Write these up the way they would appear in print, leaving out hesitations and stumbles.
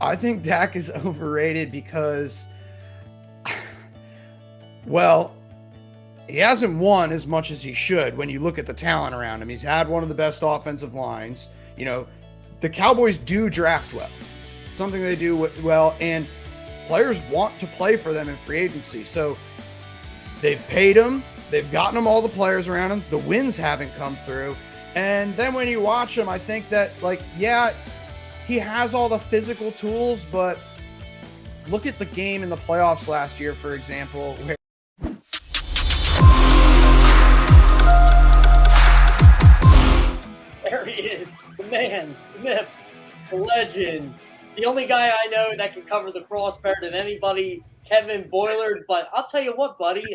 I think Dak is overrated because, well, he hasn't won as much as he should when you look at the talent around him. He's had one of the best offensive lines. The Cowboys do draft well, something they do well, and players want to play for them in free agency. So they've paid him. They've gotten him all the players around him. The wins haven't come through. And then when you watch him, I think that, he has all the physical tools, but look at the game in the playoffs last year, for example, where there he is, the man, the myth, the legend, the only guy I know that can cover the cross better than anybody, Kevin Boilard. But I'll tell you what, buddy,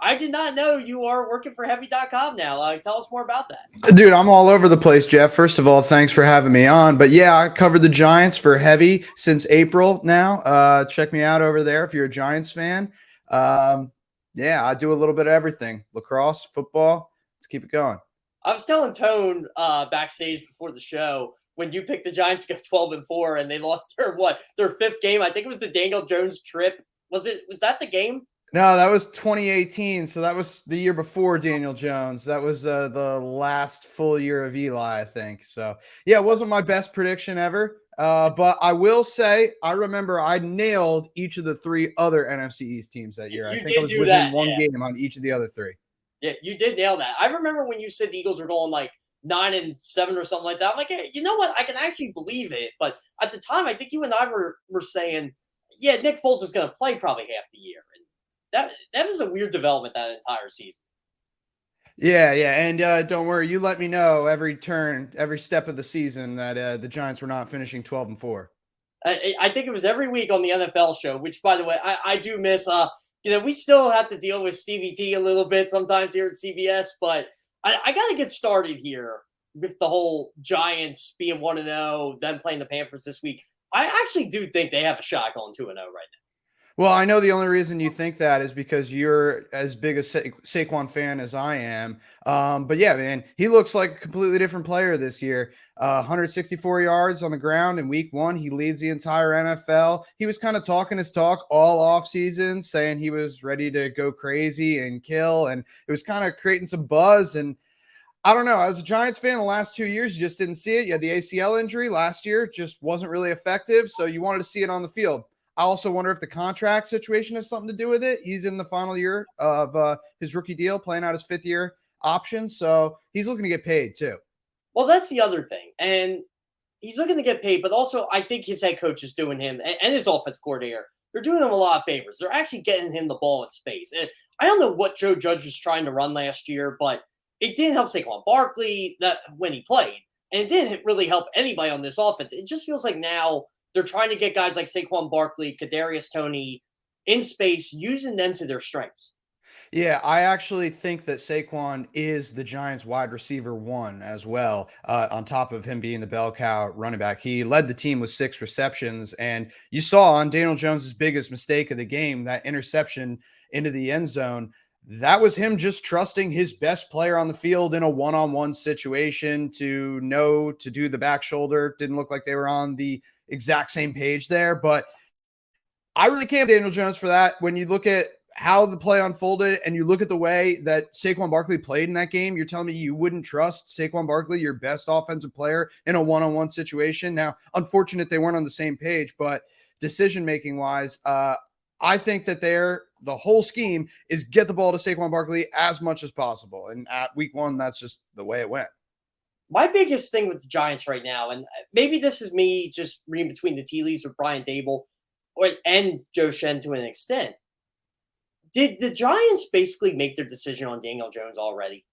I did not know you are working for Heavy.com now. Tell us more about that. Dude, I'm all over the place, Jeff. First of all, thanks for having me on. But yeah, I covered the Giants for Heavy since April now. Check me out over there if you're a Giants fan. Yeah, I do a little bit of everything. Lacrosse, football. Let's keep it going. I was telling Tone backstage before the show when you picked the Giants to go 12-4 and they lost their fifth game. I think it was the Daniel Jones trip. Was that the game? No, that was 2018. So that was the year before Daniel Jones. That was the last full year of Eli, I think. So yeah, it wasn't my best prediction ever. But I will say, I remember I nailed each of the three other NFC East teams that year. I think I was within one game on each of the other three. Yeah, you did nail that. I remember when you said the Eagles were going like 9-7 or something like that. I'm like, hey, you know what? I can actually believe it. But at the time, I think you and I were saying, yeah, Nick Foles is going to play probably half the year. And that was a weird development that entire season. Yeah. And don't worry, you let me know every step of the season that the Giants were not finishing 12-4. I think it was every week on the NFL show, which, by the way, I do miss. We still have to deal with Stevie T a little bit sometimes here at CBS, but I got to get started here with the whole Giants being 1-0, them playing the Panthers this week. I actually do think they have a shot going 2-0 right now. Well, I know the only reason you think that is because you're as big a Saquon fan as I am. But yeah, man, he looks like a completely different player this year. 164 yards on the ground in week 1. He leads the entire NFL. He was kind of talking his talk all off season, saying he was ready to go crazy and kill. And it was kind of creating some buzz. And I don't know. As a Giants fan, the last 2 years, you just didn't see it. You had the ACL injury last year, just wasn't really effective. So you wanted to see it on the field. I also wonder if the contract situation has something to do with it. He's in the final year of his rookie deal, playing out his 5th-year option. So he's looking to get paid too. Well, that's the other thing. And he's looking to get paid, but also I think his head coach is doing him and his offense coordinator. They're doing him a lot of favors. They're actually getting him the ball in space. And I don't know what Joe Judge was trying to run last year, but it didn't help Saquon Barkley when he played. And it didn't really help anybody on this offense. It just feels like now they're trying to get guys like Saquon Barkley, Kadarius Toney in space, using them to their strengths. Yeah, I actually think that Saquon is the Giants wide receiver 1 as well, on top of him being the bell cow running back. He led the team with 6 receptions, and you saw on Daniel Jones's biggest mistake of the game, that interception into the end zone. That was him just trusting his best player on the field in a one-on-one situation to know to do the back shoulder. Didn't look like they were on the exact same page there, but I really can't Daniel Jones for that. When you look at how the play unfolded and you look at the way that Saquon Barkley played in that game, you're telling me you wouldn't trust Saquon Barkley, your best offensive player, in a one-on-one situation. Now, unfortunate they weren't on the same page, but decision-making wise, I think that the whole scheme is get the ball to Saquon Barkley as much as possible. And at week 1, that's just the way it went. My biggest thing with the Giants right now, and maybe this is me just reading between the tea leaves with Brian Dable and Joe Shen to an extent. Did the Giants basically make their decision on Daniel Jones already?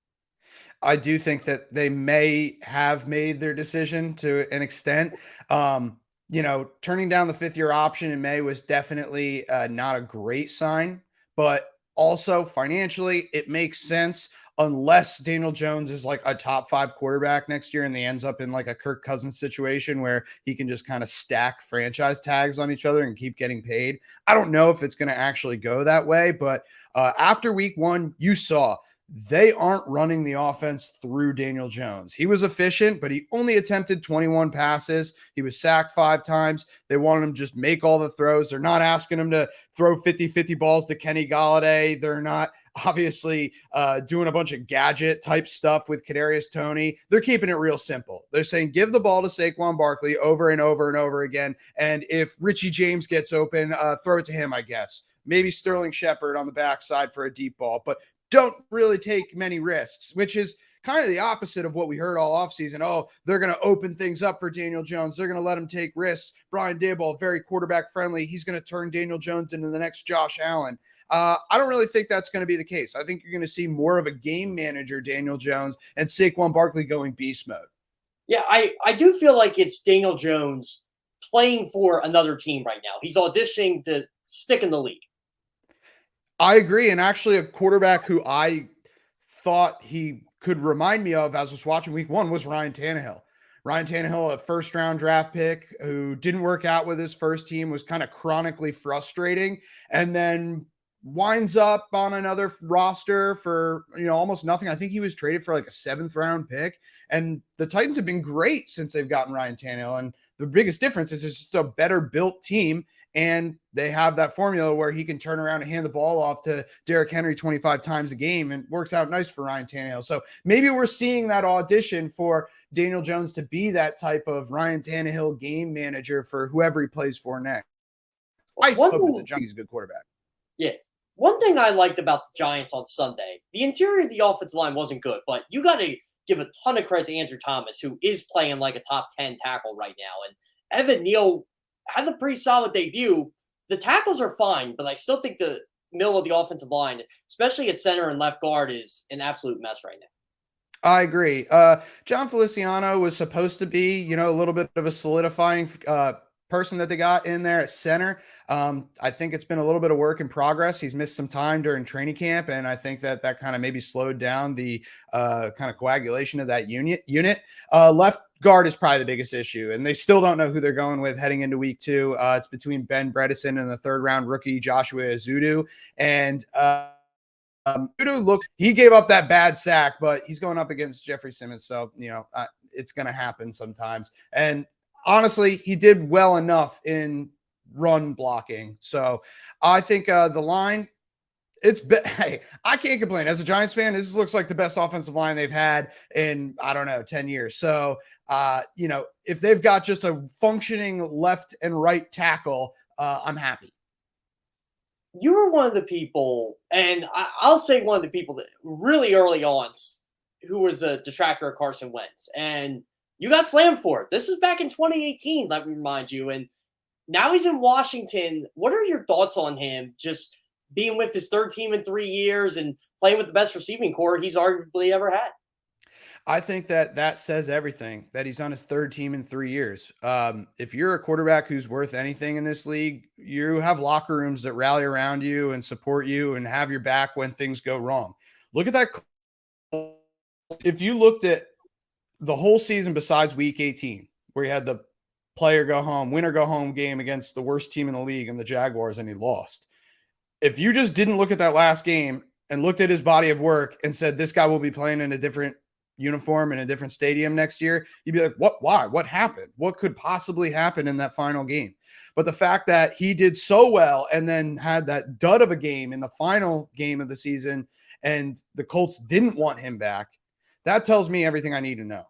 I do think that they may have made their decision to an extent. Turning down the 5th-year option in May was definitely not a great sign, but also financially, it makes sense unless Daniel Jones is like a top 5 quarterback next year and they ends up in like a Kirk Cousins situation where he can just kind of stack franchise tags on each other and keep getting paid. I don't know if it's going to actually go that way, but after week 1, you saw they aren't running the offense through Daniel Jones. He was efficient, but he only attempted 21 passes. He was sacked 5 times. They wanted him to just make all the throws. They're not asking him to throw 50-50 balls to Kenny Golladay. They're not obviously doing a bunch of gadget type stuff with Kadarius Toney. They're keeping it real simple. They're saying, give the ball to Saquon Barkley over and over and over again. And if Richie James gets open, throw it to him, I guess. Maybe Sterling Shepard on the backside for a deep ball, but don't really take many risks, which is kind of the opposite of what we heard all offseason. Oh, they're going to open things up for Daniel Jones. They're going to let him take risks. Brian Daboll, very quarterback friendly. He's going to turn Daniel Jones into the next Josh Allen. I don't really think that's going to be the case. I think you're going to see more of a game manager, Daniel Jones, and Saquon Barkley going beast mode. Yeah, I do feel like it's Daniel Jones playing for another team right now. He's auditioning to stick in the league. I agree. And actually, a quarterback who I thought he could remind me of as I was watching week 1 was Ryan Tannehill. Ryan Tannehill, a first-round draft pick who didn't work out with his first team, was kind of chronically frustrating, and then winds up on another roster for, almost nothing. I think he was traded for like a 7th-round pick, and the Titans have been great since they've gotten Ryan Tannehill, and the biggest difference is it's just a better-built team, and they have that formula where he can turn around and hand the ball off to Derrick Henry 25 times a game, and works out nice for Ryan Tannehill. So maybe we're seeing that audition for Daniel Jones to be that type of Ryan Tannehill game manager for whoever he plays for next. I hope he's a good quarterback. Yeah. One thing I liked about the Giants on Sunday, the interior of the offensive line wasn't good, but you got to give a ton of credit to Andrew Thomas, who is playing like a top 10 tackle right now. And Evan Neal had a pretty solid debut. The tackles are fine, but I still think the middle of the offensive line, especially at center and left guard, is an absolute mess right now. I agree. John Feliciano was supposed to be, a little bit of a solidifying person that they got in there at center. I think it's been a little bit of work in progress. He's missed some time during training camp, and I think that kind of maybe slowed down the kind of coagulation of that unit. Left guard is probably the biggest issue, and they still don't know who they're going with heading into week 2. It's between Ben Bredesen and the 3rd-round rookie Joshua Ezeudu, and he gave up that bad sack, but he's going up against Jeffrey Simmons, so it's going to happen sometimes. And honestly, he did well enough in run blocking, so I think the line. Hey, I can't complain. As a Giants fan, this looks like the best offensive line they've had in, 10 years. So, if they've got just a functioning left and right tackle, I'm happy. You were one of the people, and I'll say one of the people that really early on who was a detractor of Carson Wentz, and you got slammed for it. This is back in 2018, let me remind you, and now he's in Washington. What are your thoughts on him just being with his 3rd team in 3 years and playing with the best receiving core he's arguably ever had? I think that says everything, that he's on his 3rd team in 3 years. If you're a quarterback who's worth anything in this league, you have locker rooms that rally around you and support you and have your back when things go wrong. Look at that. If you looked at the whole season besides week 18, where he had the win or go home game against the worst team in the league and the Jaguars, and he lost. If you just didn't look at that last game and looked at his body of work and said, this guy will be playing in a different uniform in a different stadium next year, you'd be like, why? What happened? What could possibly happen in that final game? But the fact that he did so well and then had that dud of a game in the final game of the season and the Colts didn't want him back, that tells me everything I need to know.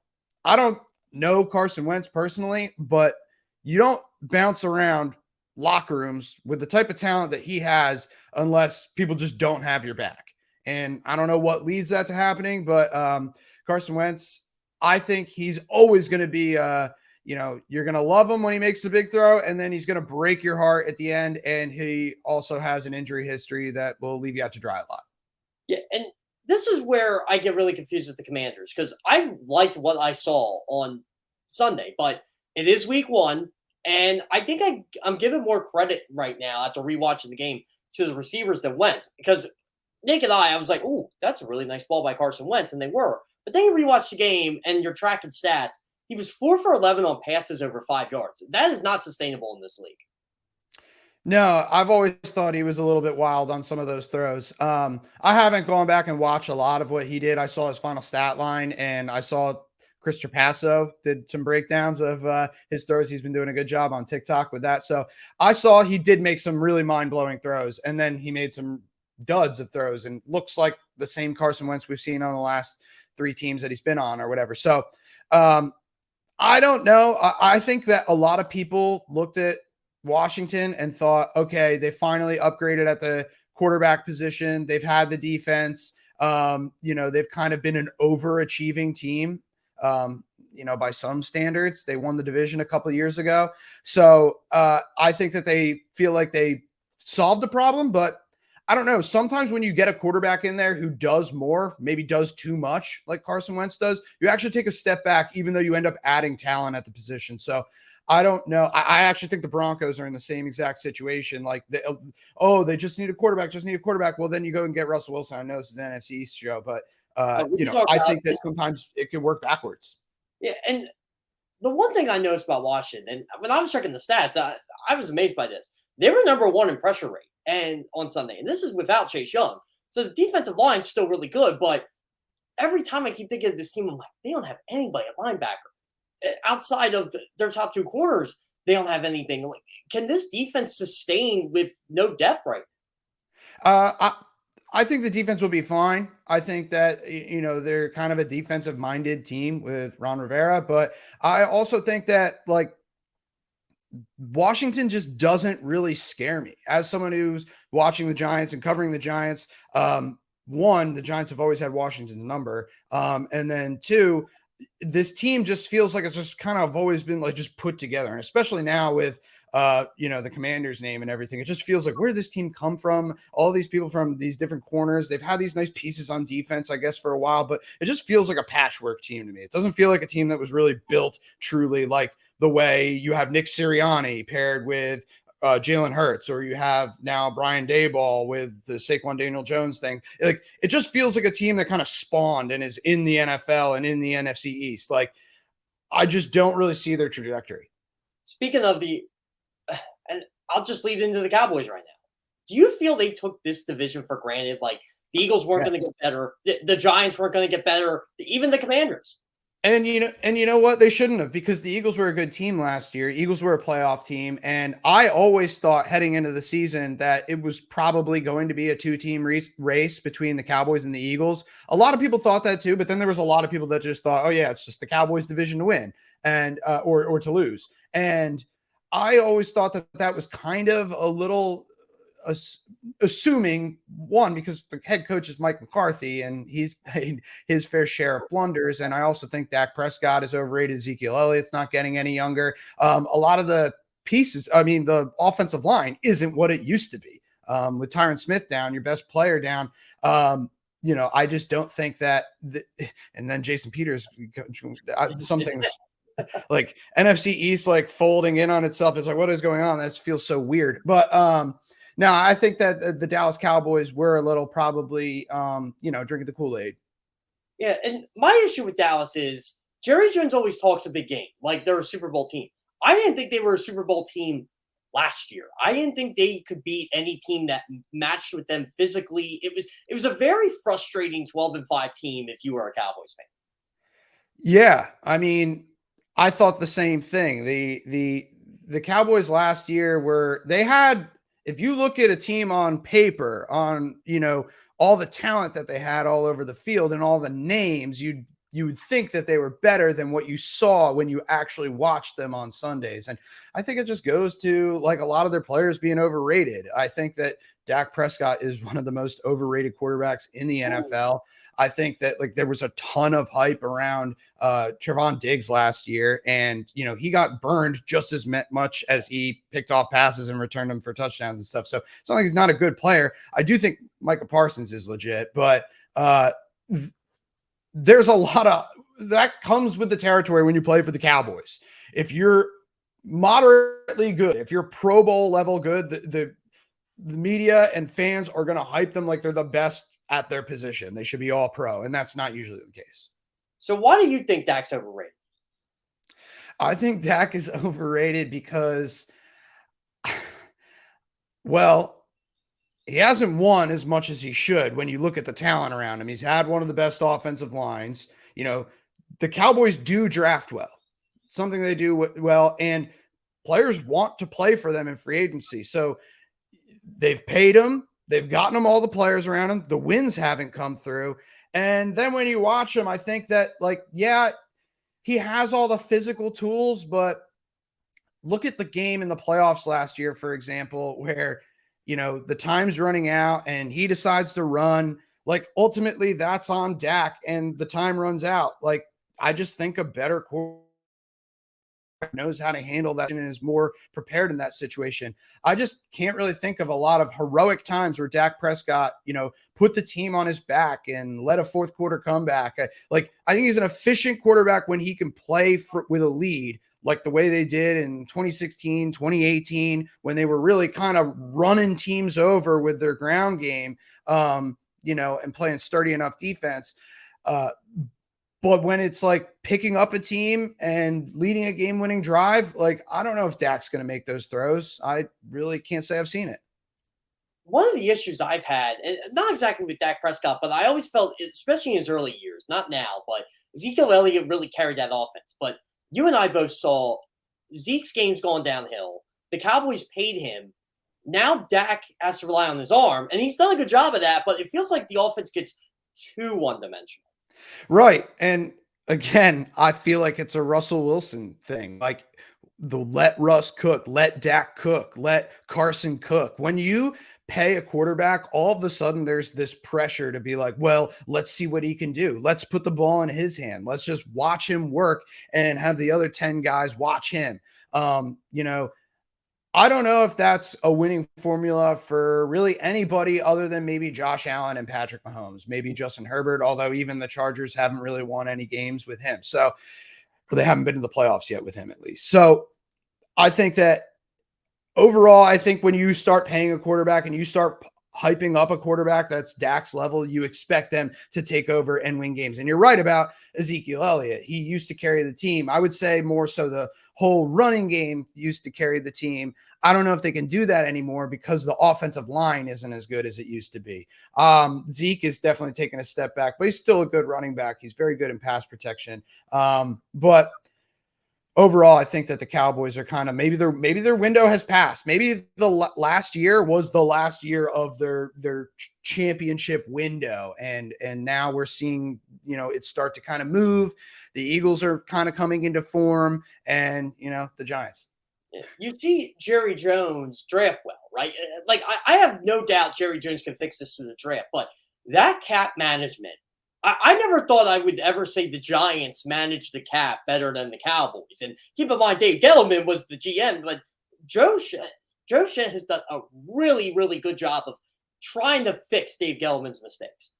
I don't know Carson Wentz personally, but you don't bounce around locker rooms with the type of talent that he has unless people just don't have your back. And I don't know what leads that to happening, but Carson Wentz, I think he's always going to be, you're going to love him when he makes the big throw, and then he's going to break your heart at the end. And he also has an injury history that will leave you out to dry a lot. Yeah, and this is where I get really confused with the Commanders, because I liked what I saw on Sunday, but it is week 1, and I think I'm giving more credit right now after rewatching the game to the receivers that went, because naked eye, I was like, ooh, that's a really nice ball by Carson Wentz, and they were. But then you rewatch the game and you're tracking stats. He was 4 for 11 on passes over 5 yards. That is not sustainable in this league. No, I've always thought he was a little bit wild on some of those throws. I haven't gone back and watched a lot of what he did. I saw his final stat line, and I saw Chris Trapasso did some breakdowns of his throws. He's been doing a good job on TikTok with that. So I saw he did make some really mind blowing throws, and then he made some duds of throws, and looks like the same Carson Wentz we've seen on the last three teams that he's been on or whatever. So um, I don't know. I think that a lot of people looked at Washington and thought, okay, they finally upgraded at the quarterback position. They've had the defense. They've kind of been an overachieving team. By some standards, they won the division a couple of years ago. So I think that they feel like they solved the problem, but I don't know. Sometimes when you get a quarterback in there who does more, maybe does too much, like Carson Wentz does, you actually take a step back, even though you end up adding talent at the position. So I don't know. I actually think the Broncos are in the same exact situation. Like, they just need a quarterback, just need a quarterback. Well, then you go and get Russell Wilson. I know this is an NFC East show, but I think that sometimes it could work backwards. Yeah, and the one thing I noticed about Washington, and when I was checking the stats, I was amazed by this. They were number one in pressure rate and on Sunday, and this is without Chase Young. So the defensive line is still really good, but every time I keep thinking of this team, I'm like, they don't have anybody at linebacker. Outside of their top two corners, they don't have anything. Like, can this defense sustain with no depth right Uh, I, I think the defense will be fine. I think that, they're kind of a defensive minded team with Ron Rivera, but I also think that, like, Washington just doesn't really scare me as someone who's watching the Giants and covering the Giants. One, the Giants have always had Washington's number. And then two, this team just feels like it's just kind of always been like just put together. And especially now with, the commander's name and everything, it just feels like, where did this team come from? All these people from these different corners, they've had these nice pieces on defense, I guess, for a while, but it just feels like a patchwork team to me. It doesn't feel like a team that was really built truly like the way you have Nick Sirianni paired with Jalen Hurts, or you have now Brian Daboll with the Saquon Daniel Jones thing. Like, it just feels like a team that kind of spawned and is in the NFL and in the NFC East. Like, I just don't really see their trajectory. Speaking of and I'll just lead into the Cowboys right now. Do you feel they took this division for granted? Like, the Eagles weren't going to get better, the Giants weren't going to get better, even the Commanders. And you know what? They shouldn't have, because the Eagles were a good team last year. Eagles were a playoff team, and I always thought heading into the season that it was probably going to be a two-team race between the Cowboys and the Eagles. A lot of people thought that too, but then there was a lot of people that just thought, "Oh yeah, it's just the Cowboys division to win and or to lose." And I always thought that that was kind of a little assuming, one, because the head coach is Mike McCarthy and he's made his fair share of blunders. And I also think Dak Prescott is overrated. Ezekiel Elliott's not getting any younger. A lot of the pieces, the offensive line isn't what it used to be. With Tyron Smith down, your best player down, I just don't think that. And then Jason Peters, some things like NFC East, like folding in on itself. It's like, what is going on? That feels so weird. But no, I think that the Dallas Cowboys were a little probably, drinking the Kool-Aid. Yeah, and my issue with Dallas is Jerry Jones always talks a big game, like they're a Super Bowl team. I didn't think they were a Super Bowl team last year. I didn't think they could beat any team that matched with them physically. It was a very frustrating 12-5 team if you were a Cowboys fan. Yeah, I thought the same thing. The Cowboys last year they had, if you look at a team on paper, on all the talent that they had all over the field and all the names, you would think that they were better than what you saw when you actually watched them on Sundays. And I think it just goes to, like, a lot of their players being overrated. I think that Dak Prescott is one of the most overrated quarterbacks in the NFL. I think that, like, there was a ton of hype around Trevon Diggs last year, and he got burned just as much as he picked off passes and returned them for touchdowns and stuff. So it's not like he's not a good player. I do think Micah Parsons is legit, but there's a lot of that comes with the territory when you play for the Cowboys. If you're moderately good, if you're Pro Bowl level good, the media and fans are going to hype them like they're the best at their position. They should be all pro, and that's not usually the case. So why do you think Dak's overrated? I think Dak is overrated because Well, he hasn't won as much as he should when you look at the talent around him. He's had one of the best offensive lines. The Cowboys do draft well, something they do well, and players want to play for them in free agency. So they've paid him, they've gotten him all the players around him. The wins haven't come through. And then when you watch him, I think that, yeah, he has all the physical tools, but look at the game in the playoffs last year, for example, where, the time's running out and he decides to run. Like, ultimately, that's on Dak and the time runs out. Like, I just think a better quarterback knows how to handle that and is more prepared in that situation. I just can't really think of a lot of heroic times where Dak Prescott, put the team on his back and led a fourth quarter comeback. I think he's an efficient quarterback when he can play with a lead, like the way they did in 2016, 2018, when they were really kind of running teams over with their ground game, and playing sturdy enough defense. But when it's like picking up a team and leading a game-winning drive, I don't know if Dak's going to make those throws. I really can't say I've seen it. One of the issues I've had, and not exactly with Dak Prescott, but I always felt, especially in his early years, not now, but Ezekiel Elliott really carried that offense. But you and I both saw Zeke's game's gone downhill. The Cowboys paid him. Now Dak has to rely on his arm, and he's done a good job of that, but it feels like the offense gets too one-dimensional. Right. And again, I feel like it's a Russell Wilson thing. Like, let Russ cook, let Dak cook, let Carson cook. When you pay a quarterback, all of a sudden there's this pressure to be like, well, let's see what he can do. Let's put the ball in his hand. Let's just watch him work and have the other 10 guys watch him. I don't know if that's a winning formula for really anybody other than maybe Josh Allen and Patrick Mahomes, maybe Justin Herbert, although even the Chargers haven't really won any games with him. So they haven't been to the playoffs yet with him, at least. So I think that overall, I think when you start paying a quarterback and you start hyping up a quarterback that's Dak's level, you expect them to take over and win games. And you're right about Ezekiel Elliott. He used to carry the team. I would say more so the whole running game used to carry the team. I don't know if they can do that anymore because the offensive line isn't as good as it used to be. Zeke is definitely taking a step back, but he's still a good running back. He's very good in pass protection. But overall, I think that the Cowboys are kind of maybe their window has passed. Maybe the last year was the last year of their championship window, and now we're seeing it start to kind of move. The Eagles are kind of coming into form, and the Giants. You see Jerry Jones draft well, right? I have no doubt Jerry Jones can fix this through the draft, but that cap management, I never thought I would ever say the Giants managed the cap better than the Cowboys. And keep in mind, Dave Gettleman was the GM, but Joe Shea has done a really, really good job of trying to fix Dave Gettleman's mistakes.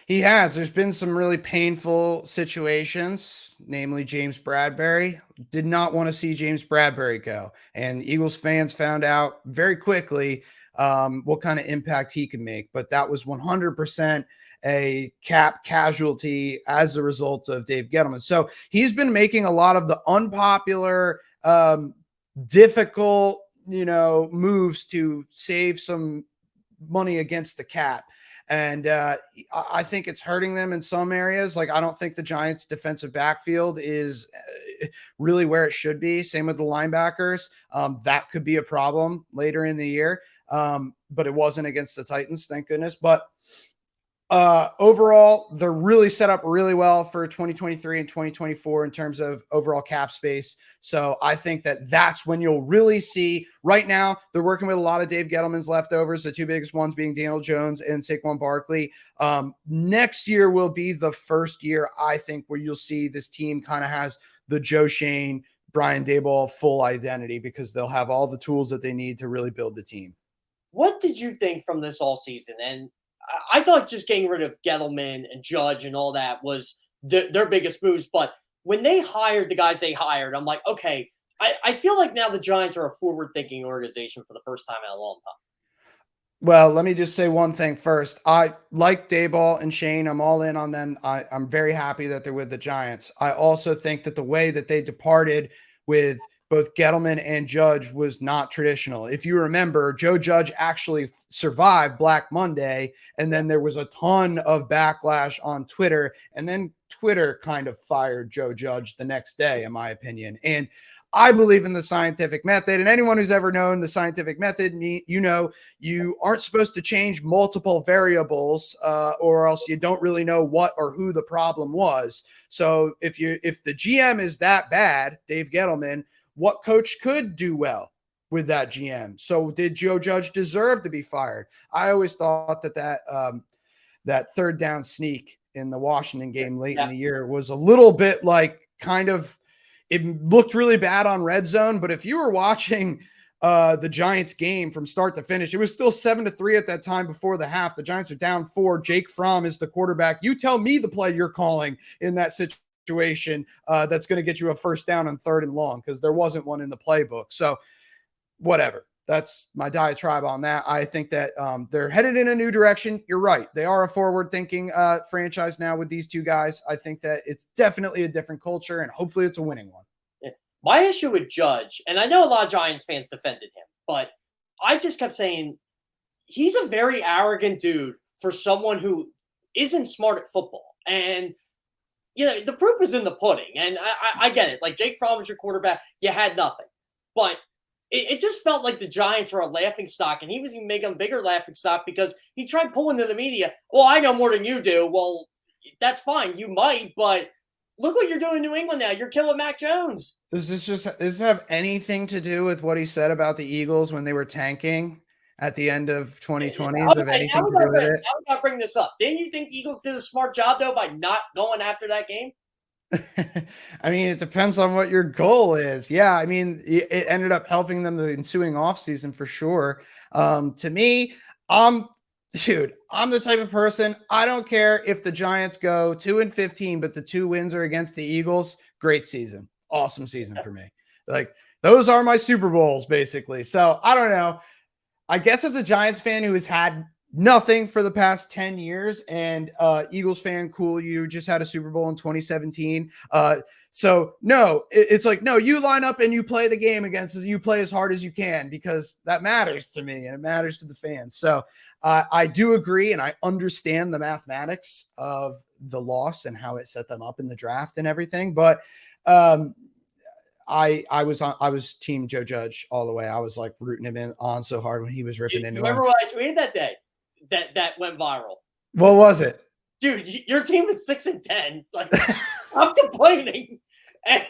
He has. There's been some really painful situations, namely James Bradbury. Did not want to see James Bradbury go. And Eagles fans found out very quickly what kind of impact he could make. But that was 100% a cap casualty as a result of Dave Gettleman. So he's been making a lot of the unpopular, difficult, moves to save some money against the cap. And I think it's hurting them in some areas. Like, I don't think the Giants' defensive backfield is really where it should be. Same with the linebackers. That could be a problem later in the year. But it wasn't against the Titans, thank goodness. But overall, they're really set up really well for 2023 and 2024 in terms of overall cap space. So I think that that's when you'll really see. Right now, they're working with a lot of Dave Gettleman's leftovers, the two biggest ones being Daniel Jones and Saquon Barkley. Next year will be the first year, I think, where you'll see this team kind of has the Joe Schoen, Brian Daboll full identity, because they'll have all the tools that they need to really build the team. What did you think from this all season? And I thought just getting rid of Gettleman and Judge and all that was their biggest moves. But when they hired the guys they hired, I'm like, okay, I feel like now the Giants are a forward-thinking organization for the first time in a long time. Well, let me just say one thing first. I like Daboll and Shane. I'm all in on them. I'm very happy that they're with the Giants. I also think that the way that they departed with both Gettleman and Judge was not traditional. If you remember, Joe Judge actually survived Black Monday, and then there was a ton of backlash on Twitter, and then Twitter kind of fired Joe Judge the next day, in my opinion. And I believe in the scientific method, and anyone who's ever known the scientific method, you aren't supposed to change multiple variables, or else you don't really know what or who the problem was. So if the GM is that bad, Dave Gettleman, what coach could do well with that GM? So did Joe Judge deserve to be fired? I always thought that third down sneak in the Washington game late in the year was a little bit like it looked really bad on red zone, but if you were watching the Giants game from start to finish, it was still 7-3 at that time before the half. The Giants are down 4. Jake Fromm is the quarterback. You tell me the play you're calling in that situation that's going to get you a first down on 3rd and long, because there wasn't one in the playbook. So whatever. That's my diatribe on that. I think that they're headed in a new direction. You're right. They are a forward-thinking franchise now with these two guys. I think that it's definitely a different culture, and hopefully it's a winning one. Yeah. My issue with Judge, and I know a lot of Giants fans defended him, but I just kept saying he's a very arrogant dude for someone who isn't smart at football. And, the proof is in the pudding. And I get it. Like, Jake Fromm was your quarterback. You had nothing. But it just felt like the Giants were a laughingstock, and he was even making a bigger laughingstock because he tried pulling to the media. Well, I know more than you do. Well, that's fine. You might, but look what you're doing in New England now. You're killing Mac Jones. Does this have anything to do with what he said about the Eagles when they were tanking at the end of 2020? Does it have anything to do with it? How would I bring this up? Didn't you think the Eagles did a smart job, though, by not going after that game? I mean, it depends on what your goal is. Yeah, I mean, it ended up helping them the ensuing offseason for sure. To me, I'm the type of person, I don't care if the Giants go 2-15, but the 2 wins are against the Eagles. Great season. Awesome season for me. Like, those are my Super Bowls, basically. So I don't know. I guess as a Giants fan who has had nothing for the past 10 years, and Eagles fan, cool, you just had a Super Bowl in 2017. So no, it's like, no, you line up and you play the game you play as hard as you can, because that matters to me and it matters to the fans. So I do agree, and I understand the mathematics of the loss and how it set them up in the draft and everything. But I was team Joe Judge all the way. I was like rooting him on so hard when he was ripping into him. Remember what I tweeted that day? That went viral. What was it? Dude, your team was 6-10. Like, I'm complaining. And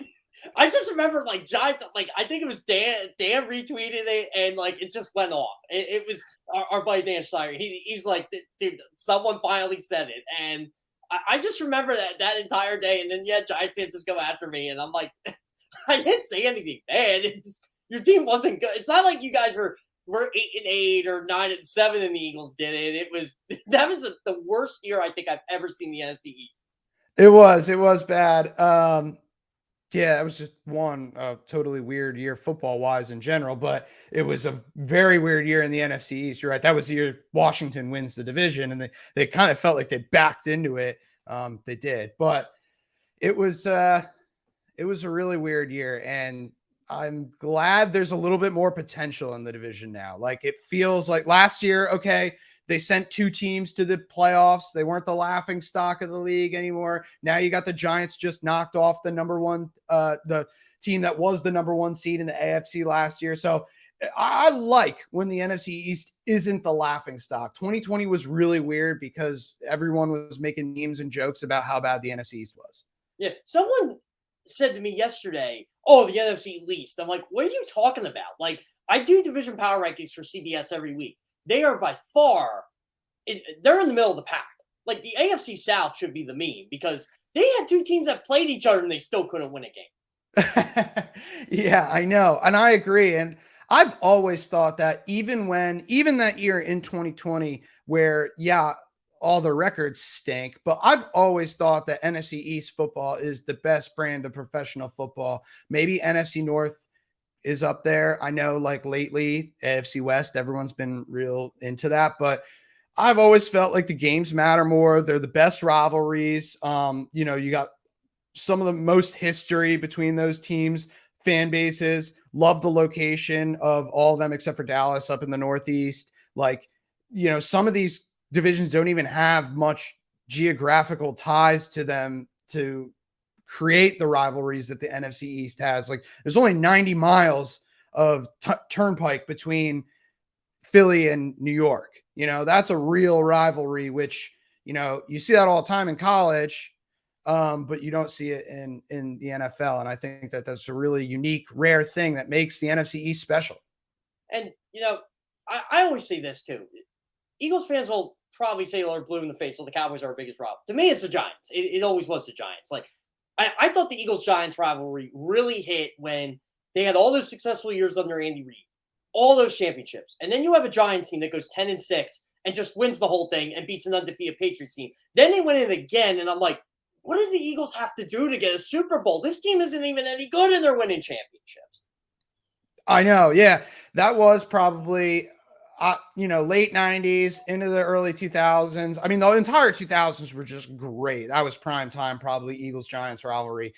I just remember, like, Giants, like, I think it was Dan retweeted it, and, like, it just went off. It was our buddy Dan Schneider. He's like, dude, someone finally said it. And I just remember that entire day. And then, Giants fans just go after me. And I'm like, I didn't say anything bad. Your team wasn't good. It's not like you guys were 8-8 or 9-7 and the Eagles did it. That was the worst year I think I've ever seen the NFC East. It was bad. Yeah, it was just one totally weird year football wise in general, but it was a very weird year in the NFC East. You're right. That was the year Washington wins the division, and they kind of felt like they backed into it. They did, but it was a really weird year, and I'm glad there's a little bit more potential in the division now. Like, it feels like last year, okay, they sent 2 teams to the playoffs. They weren't the laughing stock of the league anymore. Now you got the Giants just knocked off the number one, the team that was the number 1 seed in the AFC last year. So I like when the NFC East isn't the laughing stock. 2020 was really weird because everyone was making memes and jokes about how bad the NFC East was. Yeah, someone said to me yesterday, oh, the NFC least. I'm like, what are you talking about? Like, I do division power rankings for CBS every week. They are by far, they're in the middle of the pack. Like, the AFC South should be the mean, because they had 2 teams that played each other and they still couldn't win a game. Yeah, I know. And I agree. And I've always thought that even that year in 2020, where, all the records stink, but I've always thought that NFC East football is the best brand of professional football. Maybe NFC North is up there. I know, like, lately AFC West, everyone's been real into that, but I've always felt like the games matter more. They're the best rivalries. You got some of the most history between those teams. fan bases, love the location of all of them except for Dallas up in the Northeast. Like, some of these divisions don't even have much geographical ties to them to create the rivalries that the NFC East has. Like, there's only 90 miles of turnpike between Philly and New York. That's a real rivalry, which, you see that all the time in college, but you don't see it in the NFL. And I think that that's a really unique, rare thing that makes the NFC East special. And, I always say this too. Eagles fans will probably say they're blue in the face, so the Cowboys are our biggest rival. To me, it's the Giants. It always was the Giants. Like, I thought the Eagles-Giants rivalry really hit when they had all those successful years under Andy Reid, all those championships. And then you have a Giants team that goes 10-6 and just wins the whole thing and beats an undefeated Patriots team. Then they went in again, and I'm like, what do the Eagles have to do to get a Super Bowl? This team isn't even any good, and they're winning championships. I know. Yeah. That was probably, late 90s into the early 2000s. I mean, the entire 2000s were just great. That was prime time, probably Eagles Giants rivalry.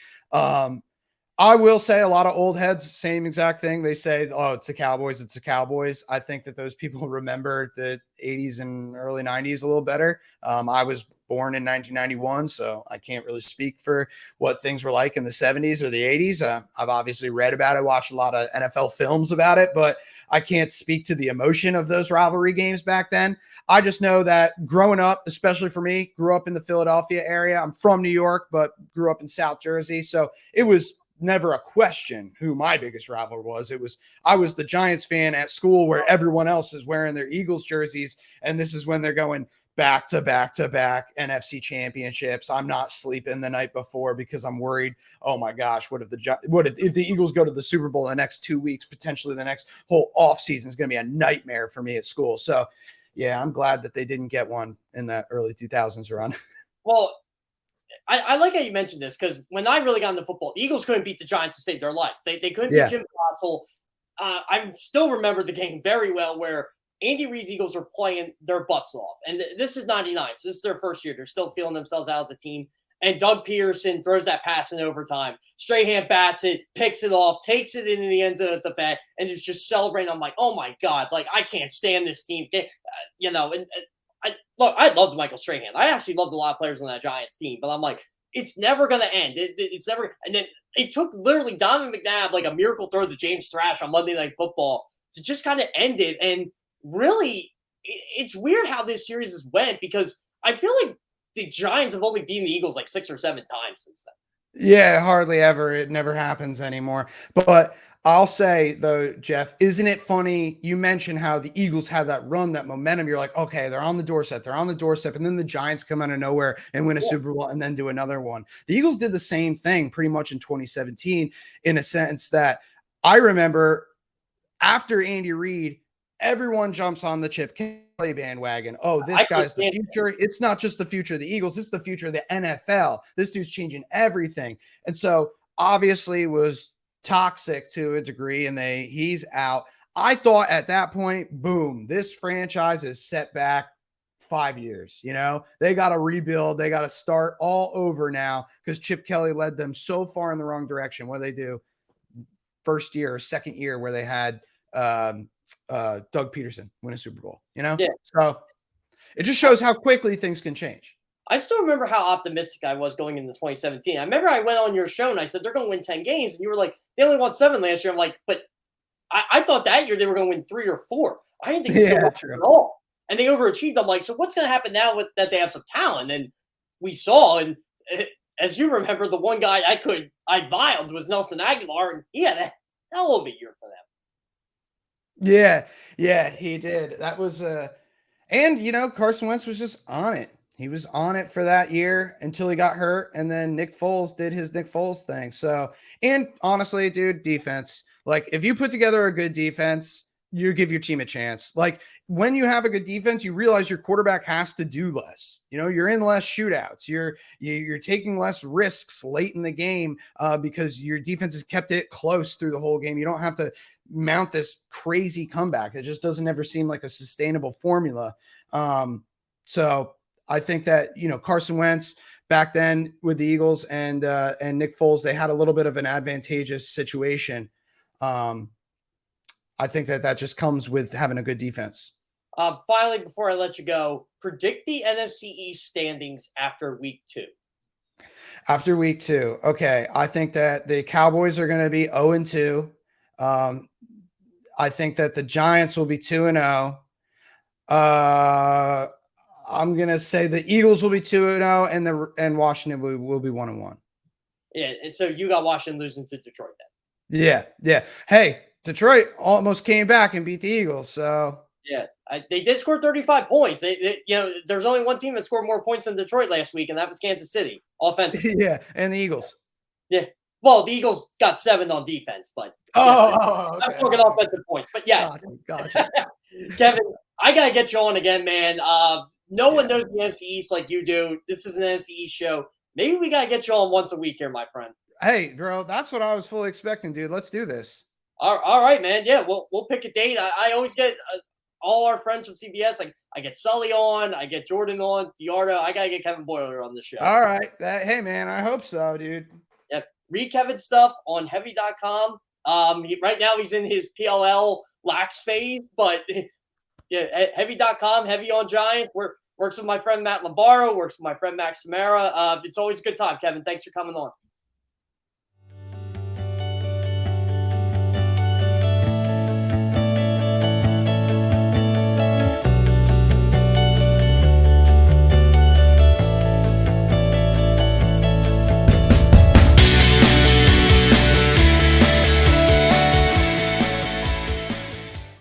I will say a lot of old heads, same exact thing. They say, oh, it's the Cowboys. It's the Cowboys. I think that those people remember the 80s and early 90s a little better. I was born in 1991, so I can't really speak for what things were like in the 70s or the 80s. I've obviously read about it, watched a lot of NFL films about it, but I can't speak to the emotion of those rivalry games back then. I just know that growing up, especially for me, grew up in the Philadelphia area. I'm from New York, but grew up in South Jersey. So it was never a question who my biggest rival was. I was the Giants fan at school where everyone else is wearing their Eagles jerseys. And this is when they're going back to back to back NFC championships. I'm not sleeping the night before because I'm worried. Oh my gosh, what if the Eagles go to the Super Bowl in the next 2 weeks? Potentially the next whole off season is going to be a nightmare for me at school. So yeah, I'm glad that they didn't get one in that early 2000s run. Well, I like how you mentioned this because when I really got into football, the Eagles couldn't beat the Giants to save their life. They couldn't beat Jim Costle. I still remember the game very well where Andy Reid's Eagles were playing their butts off. And this is 99. So this is their first year. They're still feeling themselves out as a team. And Doug Peterson throws that pass in overtime. Strahan bats it, picks it off, takes it into the end zone at the back, and is just celebrating. I'm like, oh my God, like I can't stand this team. I loved Michael Strahan. I actually loved a lot of players on that Giants team, but I'm like, it's never going to end. It's never. And then it took literally Donovan McNabb, like a miracle throw to James Thrash on Monday Night Football to just kind of end it. And really, it's weird how this series has went because I feel like the Giants have only beaten the Eagles like 6 or 7 times since then. Yeah, hardly ever. It never happens anymore. But I'll say, though, Jeff, isn't it funny? You mentioned how the Eagles had that run, that momentum. You're like, okay, they're on the doorstep. They're on the doorstep. And then the Giants come out of nowhere and win a Super Bowl and then do another one. The Eagles did the same thing pretty much in 2017 in a sense that I remember after Andy Reid, everyone jumps on the Chip Kelly bandwagon. Oh, this guy's the future. It's not just the future of the Eagles. It's the future of the NFL. This dude's changing everything. And so obviously was toxic to a degree and he's out. I thought at that point, boom, this franchise is set back 5 years. They got to rebuild. They got to start all over now because Chip Kelly led them so far in the wrong direction. What do they do? First year or second year where they had Doug Peterson win a Super Bowl, Yeah. So it just shows how quickly things can change. I still remember how optimistic I was going into 2017. I remember I went on your show and I said, they're going to win 10 games. And you were like, they only won 7 last year. I'm like, but I thought that year they were going to win 3 or 4. I didn't think it was going to win at all. And they overachieved. I'm like, so what's going to happen now with that they have some talent? And we saw, and as you remember, the one guy I viled was Nelson Aguilar, and he had a hell of a year for them. Yeah, he did. That was and Carson Wentz was just on it. He was on it for that year until he got hurt, and then Nick Foles did his Nick Foles thing. So, and honestly, dude, defense. Like, if you put together a good defense, you give your team a chance. Like, when you have a good defense, you realize your quarterback has to do less. You're in less shootouts. You're taking less risks late in the game because your defense has kept it close through the whole game. You don't have to mount this crazy comeback. It just doesn't ever seem like a sustainable formula. So I think that, Carson Wentz back then with the Eagles and Nick Foles, they had a little bit of an advantageous situation. I think that just comes with having a good defense. Finally, before I let you go, predict the NFC East standings after week 2. After week 2, okay. I think that the Cowboys are going to be 0-2. I think that the Giants will be 2-0. I'm going to say the Eagles will be 2-0 and Washington will be 1-1. Yeah, so you got Washington losing to Detroit then. Yeah. Hey, Detroit almost came back and beat the Eagles, so yeah, they did score 35 points. There's only one team that scored more points than Detroit last week, and that was Kansas City offensively. Yeah, and the Eagles. Yeah, well, the Eagles got 7 on defense, but okay. I'm talking offensive points. But yes, gotcha. Kevin, I gotta get you on again, man. No one knows the NFC East like you do. This is an NFC East show. Maybe we gotta get you on once a week here, my friend. Hey, bro, that's what I was fully expecting, dude. Let's do this. All right, man. Yeah, we'll pick a date. I always get all our friends from CBS. Like I get Sully on, I get Jordan on, Diardo. I gotta get Kevin Boilard on the show. All right. Hey, man, I hope so, dude. Yeah, read Kevin's stuff on heavy.com. Right now he's in his PLL lax phase, but yeah, heavy.com, heavy on Giants. Works with my friend Matt Lombardo, works with my friend Max Samara. It's always a good time, Kevin. Thanks for coming on.